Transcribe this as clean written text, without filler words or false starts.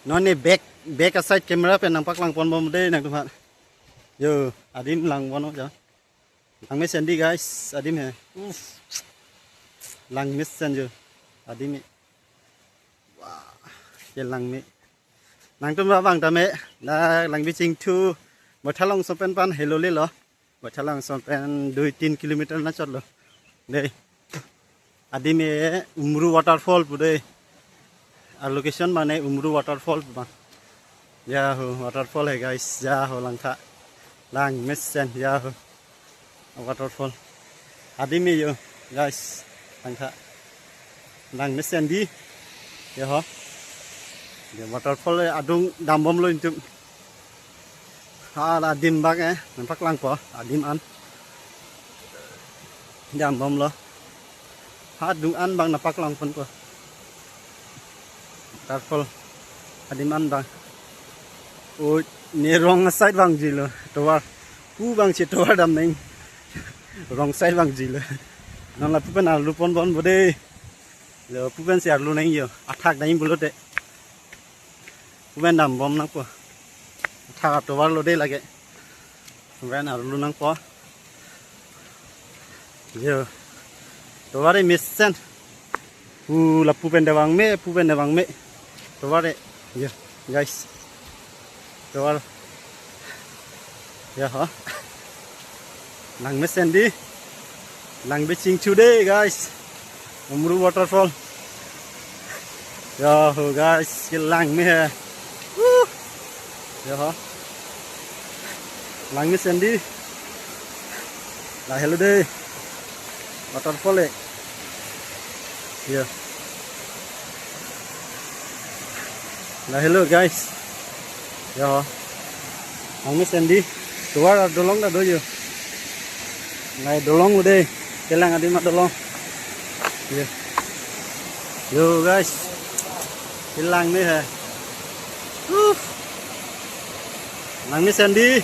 Nó này back aside camera pen nang pak lang pon bom de nang tuhan. Yo, adim lang wono ja. Lang mes sendi guys, adim he. Lang mes sen jo. Adim me. Wow. Ye lang me. Nang tum ba bang ta me. La lang bi ching thu. Một thalong so pen pan hello le lo. Một thalong so pen 2-3 km na chot lo. Đây. Adim me Umru waterfall pu de. Location mana Umru waterfall bang. Ya ho waterfall hai guys. Ya ho langka. Lang mesen ya ho. Waterfall. Adim me yo guys. Langka. Lang mesen di. Ya ho. Ya waterfall adung dambom lo intum. Ha adim bak nampak lang po. Adim an. Dambom lo. Ha dung an bang napak lang pun po. Waterfall adiman bang o ne wrong side bang jilo towar pu bang che towar dam nang wrong side bang jilo nang la pupen alu pon bon bode lo pupen se alu nang yo athak nai bulot de pupen dam bom nang po athak towar lo de lage pupen alu nang po yo towar e missen la pupen de wang me Towar ya guys. Towar. Ya ha. Lang mesen di. Lang beching today guys. Umru waterfall. Ya ho guys, lang me hai. Ya ha. Lang mesen di. La hello day. Waterfall Ya. Nah hello guys. Ya. Ang mesen di. Tuar dolong dah doyo. Nah dolong udah. Kelang adi mak dolong. Ya. Yo guys. Kelang ni hai. Nang mesen di.